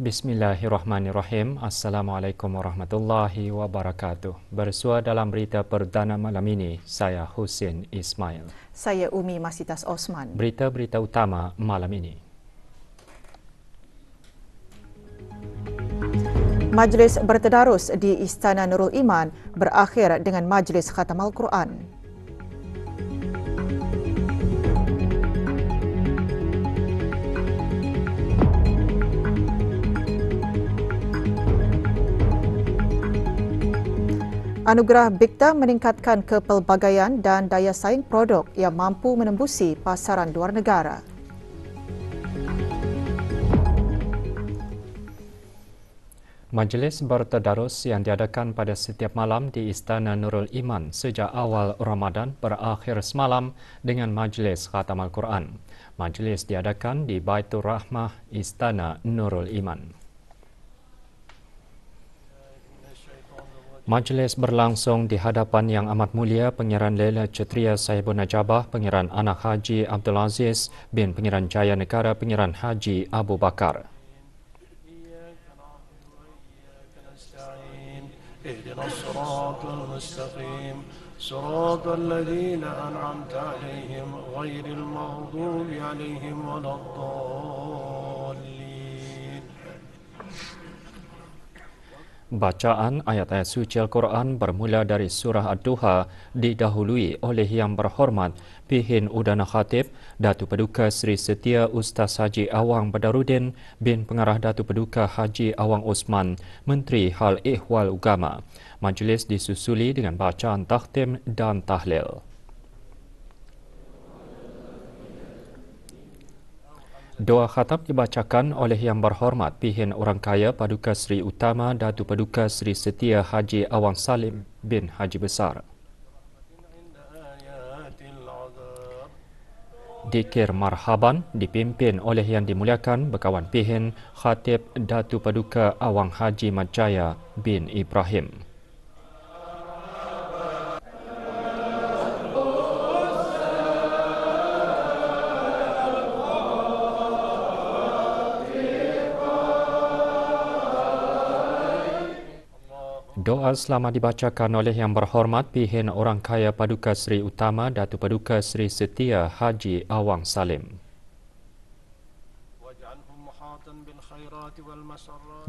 Bismillahirrahmanirrahim. Assalamualaikum warahmatullahi wabarakatuh. Bersua dalam berita perdana malam ini, saya Husin Ismail. Saya Umi Masitas Osman. Berita-berita utama malam ini. Majlis bertadarus di Istana Nurul Iman berakhir dengan majlis khatam Al-Quran. Anugerah BIKTA meningkatkan kepelbagaian dan daya saing produk yang mampu menembusi pasaran luar negara. Majlis bertadarus yang diadakan pada setiap malam di Istana Nurul Iman sejak awal Ramadan berakhir semalam dengan majlis khatam Al-Quran. Majlis diadakan di Baitur Rahmah Istana Nurul Iman. Majlis berlangsung di hadapan Yang Amat Mulia Pengiran Lela Cetria Sahibul Najabah Pengiran Anak Haji Abdul Aziz bin Pengiran Jaya Negara Pengiran Haji Abu Bakar. Bacaan ayat-ayat suci Al-Quran bermula dari surah Ad-Duha didahului oleh Yang Berhormat Pihin Udana Khatib Datu Paduka Seri Setia Ustaz Haji Awang Badarudin bin Pengarah Datu Paduka Haji Awang Osman, Menteri Hal Ehwal Agama. Majlis disusuli dengan bacaan takhtim dan tahlil. Doa khatam dibacakan oleh Yang Berhormat Pihin Orang Kaya Paduka Seri Utama Datu Paduka Seri Setia Haji Awang Salim bin Haji Besar. Dikir Marhaban dipimpin oleh Yang Dimuliakan Berkawan Pihin Khatib Datu Paduka Awang Haji Majaya bin Ibrahim. Doa selamat dibacakan oleh Yang Berhormat Pihin Orang Kaya Paduka Seri Utama Datu Paduka Seri Setia Haji Awang Salim.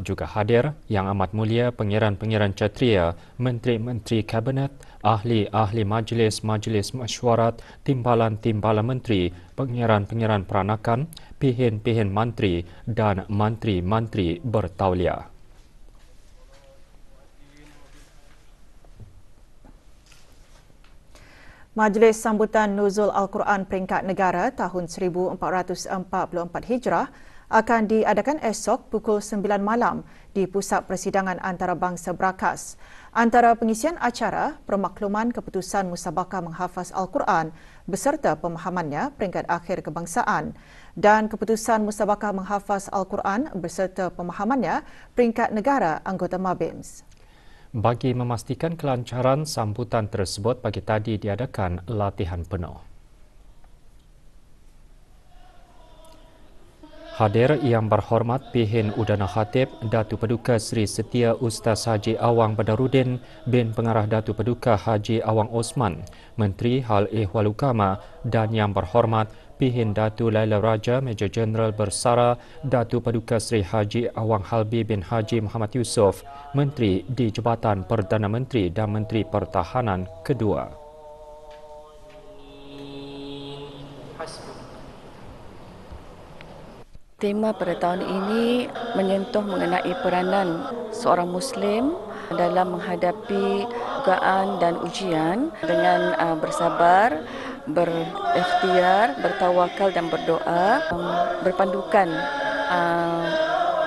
Juga hadir Yang Amat Mulia Pengiran-Pengiran Cetria, Menteri-Menteri Kabinet, Ahli-Ahli Majlis-Majlis Mesyuarat, Timbalan-Timbalan Menteri, Pengiran-Pengiran Peranakan, Pihin-Pihin Mantri dan Mantri-Mantri bertauliah. Majlis Sambutan Nuzul Al-Quran Peringkat Negara tahun 1444 Hijrah akan diadakan esok pukul 9 malam di Pusat Persidangan Antarabangsa Brakas. Antara pengisian acara, permakluman keputusan musabakah menghafaz Al-Quran beserta pemahamannya peringkat akhir kebangsaan dan keputusan musabakah menghafaz Al-Quran beserta pemahamannya peringkat negara anggota MABIMS. Bagi memastikan kelancaran sambutan tersebut, pagi tadi diadakan latihan penuh. Hadir Yang Berhormat Pihin Udana Khatib Datu Paduka Seri Setia Ustaz Haji Awang Badarudin bin Pengarah Datu Paduka Haji Awang Osman, Menteri Hal Ehwal Agama dan Yang Berhormat Pihin Datu Laila Raja Major Jeneral Bersara Datu Paduka Seri Haji Awang Halbi bin Haji Muhammad Yusof, Menteri di Jabatan Perdana Menteri dan Menteri Pertahanan kedua. Tema pada tahun ini menyentuh mengenai peranan seorang Muslim dalam menghadapi dugaan dan ujian dengan bersabar, berikhtiar, bertawakal dan berdoa, berpandukan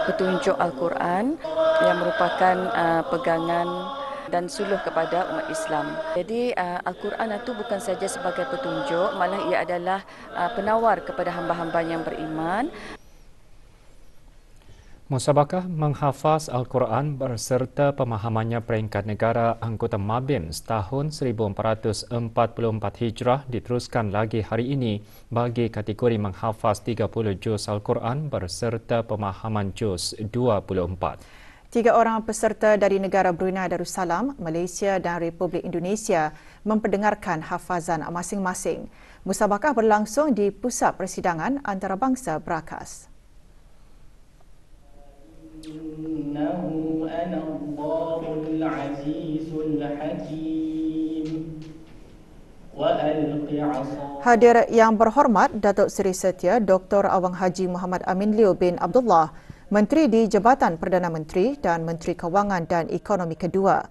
petunjuk Al-Quran yang merupakan pegangan dan suluh kepada umat Islam. Jadi Al-Quran itu bukan saja sebagai petunjuk, malah ia adalah penawar kepada hamba-hamba yang beriman. Musabakah menghafaz Al-Quran berserta pemahamannya peringkat negara anggota Mabim setahun 1444 Hijrah diteruskan lagi hari ini bagi kategori menghafaz 30 juz Al-Quran berserta pemahaman juz 24. 3 orang peserta dari negara Brunei Darussalam, Malaysia dan Republik Indonesia memperdengarkan hafazan masing-masing. Musabakah berlangsung di Pusat Persidangan Antarabangsa Brakas. Innahu ana Allahul Azizul Hakim. Hadir yang berhormat Datuk Seri Setia Dr. Awang Haji Muhammad Amin Liu bin Abdullah, Menteri di Jabatan Perdana Menteri dan Menteri Kewangan dan Ekonomi kedua.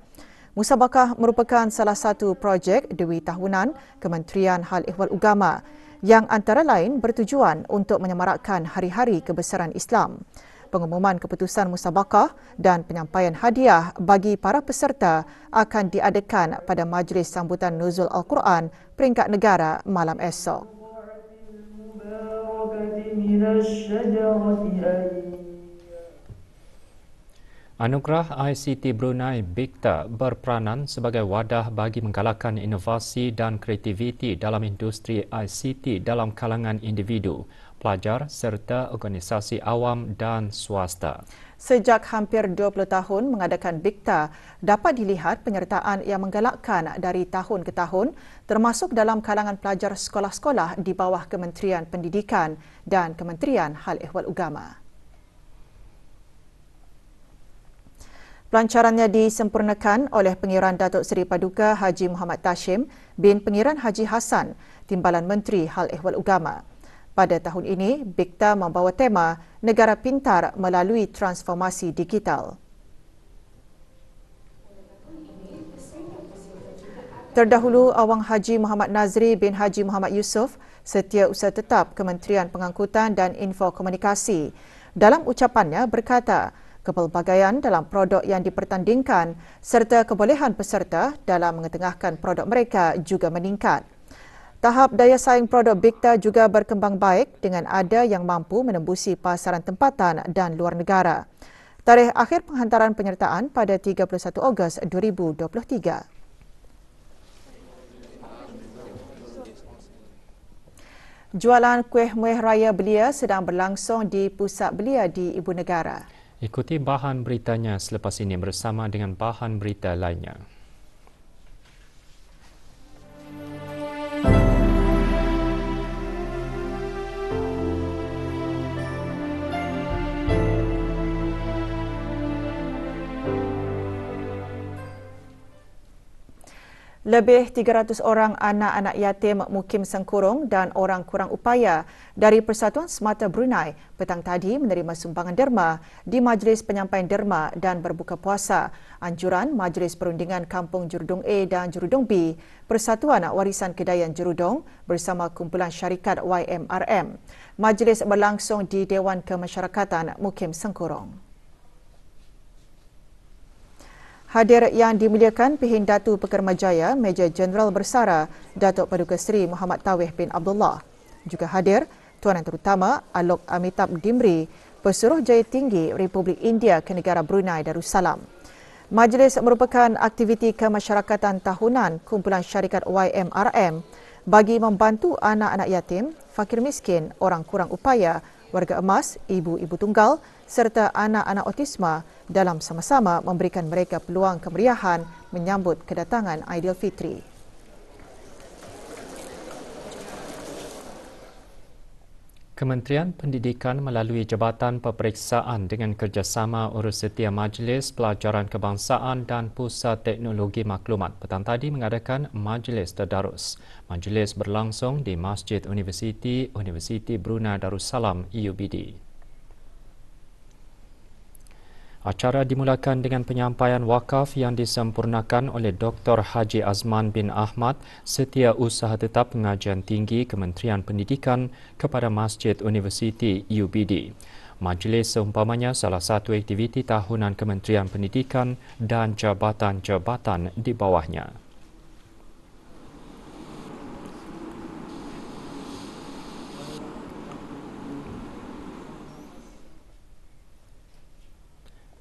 Musabakah merupakan salah satu projek dewi tahunan Kementerian Hal Ehwal Agama yang antara lain bertujuan untuk menyemarakkan Hari-Hari Kebesaran Islam. Pengumuman keputusan musabakah dan penyampaian hadiah bagi para peserta akan diadakan pada Majlis Sambutan Nuzul Al-Quran peringkat negara malam esok. Anugerah ICT Brunei BIKTA berperanan sebagai wadah bagi menggalakkan inovasi dan kreativiti dalam industri ICT dalam kalangan individu, pelajar serta organisasi awam dan swasta. Sejak hampir 20 tahun mengadakan BIKTA, dapat dilihat penyertaan yang menggalakkan dari tahun ke tahun termasuk dalam kalangan pelajar sekolah-sekolah di bawah Kementerian Pendidikan dan Kementerian Hal Ehwal Agama. Pelancarannya disempurnakan oleh Pengiran Datuk Seri Paduka Haji Muhammad Tashim bin Pengiran Haji Hassan, Timbalan Menteri Hal Ehwal Agama. Pada tahun ini, BIKTA membawa tema Negara Pintar Melalui Transformasi Digital. Terdahulu, Awang Haji Muhammad Nazri bin Haji Muhammad Yusof, Setiausaha Tetap Kementerian Pengangkutan dan Infokomunikasi, dalam ucapannya berkata, kepelbagaian dalam produk yang dipertandingkan serta kebolehan peserta dalam mengetengahkan produk mereka juga meningkat. Tahap daya saing produk BIKTA juga berkembang baik dengan ada yang mampu menembusi pasaran tempatan dan luar negara. Tarikh akhir penghantaran penyertaan pada 31 Ogos 2023. Jualan kuih muih raya belia sedang berlangsung di Pusat Belia di Ibu Negara. Ikuti bahan beritanya selepas ini bersama dengan bahan berita lainnya. Lebih 300 orang anak-anak yatim mukim sengkurung dan orang kurang upaya dari Persatuan Semata Brunei petang tadi menerima sumbangan derma di Majlis Penyampaian Derma dan Berbuka Puasa anjuran Majlis Perundingan Kampung Jurudong A dan Jurudong B, Persatuan Warisan Kedayan Jurudong bersama kumpulan syarikat YMRM. Majlis berlangsung di Dewan Kemasyarakatan Mukim Sengkurung. Hadir yang dimuliakan Pihin Datu Pekermajaya Major Jeneral Bersara Datuk Paduka Seri Muhammad Tawih bin Abdullah. Juga hadir Tuan Yang Terutama Alok Amitabh Dimri, Pesuruh Jaya Tinggi Republik India ke negara Brunei Darussalam. Majlis merupakan aktiviti kemasyarakatan tahunan kumpulan syarikat YMRM bagi membantu anak-anak yatim, fakir miskin, orang kurang upaya, warga emas, ibu-ibu tunggal serta anak-anak autisma dalam sama-sama memberikan mereka peluang kemeriahan menyambut kedatangan Aidilfitri. Kementerian Pendidikan melalui Jabatan Peperiksaan dengan kerjasama Urus Setia Majlis Pelajaran Kebangsaan dan Pusat Teknologi Maklumat petang tadi mengadakan Majlis Tadarus. Majlis berlangsung di Masjid Universiti Brunei Darussalam UBD. Acara dimulakan dengan penyampaian wakaf yang disempurnakan oleh Dr. Haji Azman bin Ahmad, Setiausaha Tetap Pengajian Tinggi Kementerian Pendidikan kepada Masjid Universiti UBD. Majlis seumpamanya salah satu aktiviti tahunan Kementerian Pendidikan dan jabatan-jabatan di bawahnya.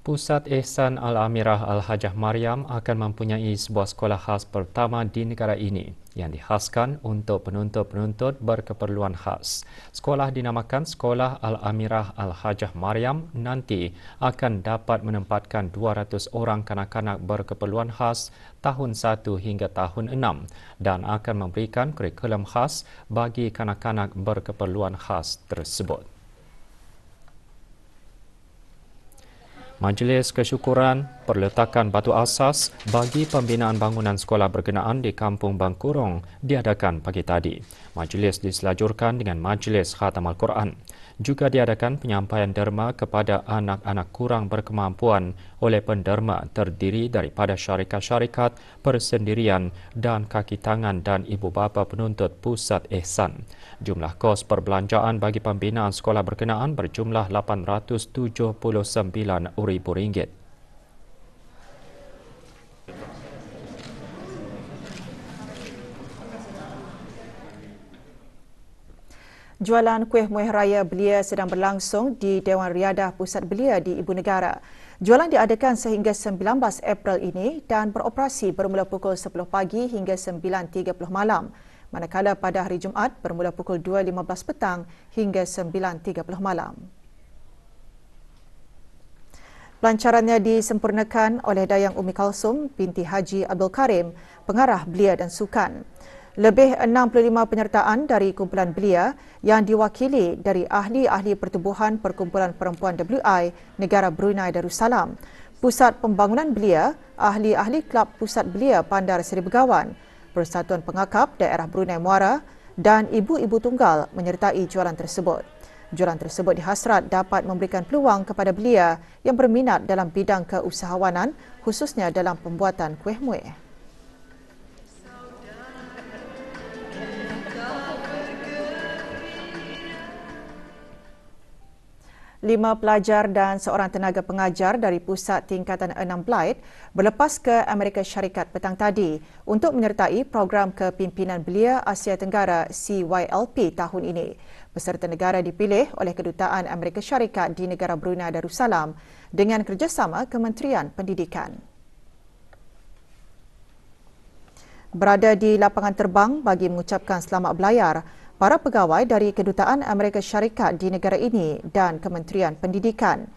Pusat Ihsan Al-Amirah Al-Hajah Mariam akan mempunyai sebuah sekolah khas pertama di negara ini yang dikhaskan untuk penuntut-penuntut berkeperluan khas. Sekolah dinamakan Sekolah Al-Amirah Al-Hajah Mariam nanti akan dapat menempatkan 200 orang kanak-kanak berkeperluan khas tahun 1 hingga tahun 6 dan akan memberikan kurikulum khas bagi kanak-kanak berkeperluan khas tersebut. Majlis Kesyukuran perletakan batu asas bagi pembinaan bangunan sekolah berkenaan di Kampung Bangkurong diadakan pagi tadi. Majlis diselajurkan dengan Majlis Khatam Al-Quran. Juga diadakan penyampaian derma kepada anak-anak kurang berkemampuan oleh penderma terdiri daripada syarikat-syarikat, persendirian dan kaki tangan dan ibu bapa penuntut Pusat Ihsan. Jumlah kos perbelanjaan bagi pembinaan sekolah berkenaan berjumlah RM879,000. Jualan kuih muih raya belia sedang berlangsung di Dewan Riadah Pusat Belia di Ibu Negara. Jualan diadakan sehingga 19 April ini dan beroperasi bermula pukul 10 pagi hingga 9.30 malam. Manakala pada hari Jumaat bermula pukul 2.15 petang hingga 9.30 malam. Pelancarannya disempurnakan oleh Dayang Umi Kalsum binti Haji Abdul Karim, pengarah belia dan sukan. Lebih 65 penyertaan dari kumpulan belia yang diwakili dari ahli-ahli pertubuhan Perkumpulan Perempuan WI Negara Brunei Darussalam, Pusat Pembangunan Belia, ahli-ahli Klub Pusat Belia Bandar Seri Begawan, Persatuan Pengakap Daerah Brunei Muara dan ibu-ibu tunggal menyertai jualan tersebut. Jualan tersebut dihasrat dapat memberikan peluang kepada belia yang berminat dalam bidang keusahawanan khususnya dalam pembuatan kuih muih. 5 pelajar dan seorang tenaga pengajar dari Pusat Tingkatan 6 Blyth berlepas ke Amerika Syarikat petang tadi untuk menyertai program kepimpinan belia Asia Tenggara CYLP tahun ini. Peserta negara dipilih oleh Kedutaan Amerika Syarikat di negara Brunei Darussalam dengan kerjasama Kementerian Pendidikan. Berada di lapangan terbang bagi mengucapkan selamat belayar, para pegawai dari Kedutaan Amerika Syarikat di negara ini dan Kementerian Pendidikan.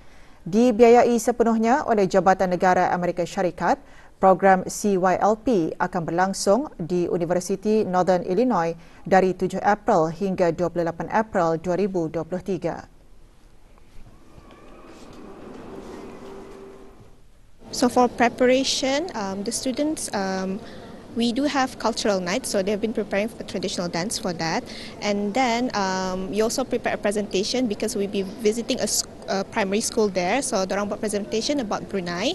Dibiayai sepenuhnya oleh Jabatan Negara Amerika Syarikat, program CYLP akan berlangsung di Universiti Northern Illinois dari 7 April hingga 28 April 2023. So for preparation, the students we do have cultural nights, so they've been preparing for traditional dance for that. And then we also prepare a presentation because we'll be visiting a primary school there. So they buat presentation about Brunei.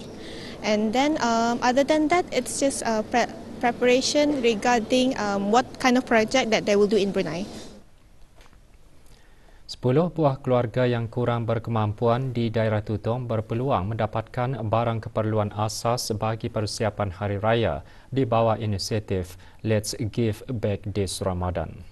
And then other than that, it's just preparation regarding what kind of project that they will do in Brunei. 10 buah keluarga yang kurang berkemampuan di daerah Tutong berpeluang mendapatkan barang keperluan asas bagi persiapan Hari Raya di bawah inisiatif Let's Give Back This Ramadan.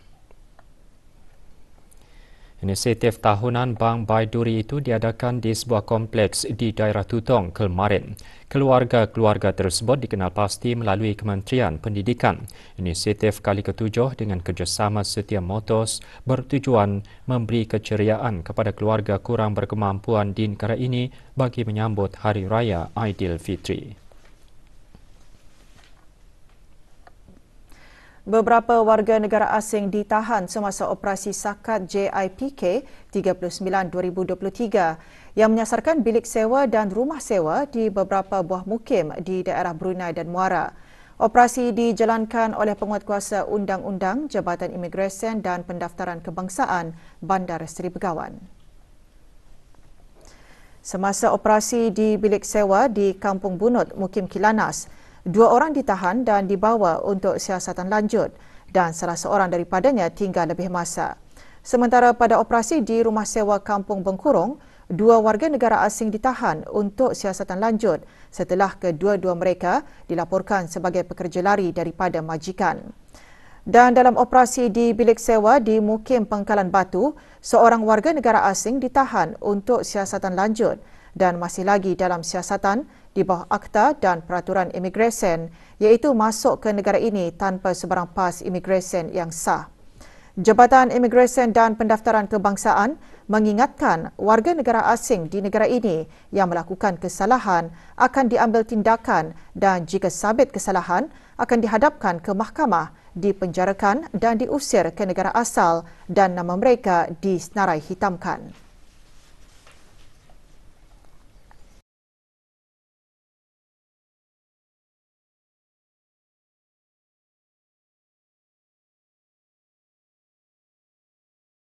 Inisiatif tahunan Bank Baiduri itu diadakan di sebuah kompleks di daerah Tutong kemarin. Keluarga-keluarga tersebut dikenal pasti melalui Kementerian Pendidikan. Inisiatif kali ke-7 dengan kerjasama Setia Motors bertujuan memberi keceriaan kepada keluarga kurang berkemampuan di negara ini bagi menyambut Hari Raya Aidilfitri. Beberapa warga negara asing ditahan semasa operasi Sakat JIPK 39-2023 yang menyasarkan bilik sewa dan rumah sewa di beberapa buah mukim di daerah Brunei dan Muara. Operasi dijalankan oleh Penguatkuasa Undang-Undang Jabatan Imigresen dan Pendaftaran Kebangsaan Bandar Seri Begawan. Semasa operasi di bilik sewa di Kampung Bunut, Mukim Kilanas, 2 orang ditahan dan dibawa untuk siasatan lanjut dan salah seorang daripadanya tinggal lebih masa. Sementara pada operasi di rumah sewa Kampung Bengkurong, 2 warga negara asing ditahan untuk siasatan lanjut setelah kedua-dua mereka dilaporkan sebagai pekerja lari daripada majikan. Dan dalam operasi di bilik sewa di Mukim Pangkalan Batu, seorang warga negara asing ditahan untuk siasatan lanjut dan masih lagi dalam siasatan di bawah Akta dan Peraturan Imigresen, iaitu masuk ke negara ini tanpa sebarang pas imigresen yang sah. Jabatan Imigresen dan Pendaftaran Kebangsaan mengingatkan warga negara asing di negara ini yang melakukan kesalahan akan diambil tindakan dan jika sabit kesalahan akan dihadapkan ke mahkamah, dipenjarakan dan diusir ke negara asal dan nama mereka disenarai hitamkan.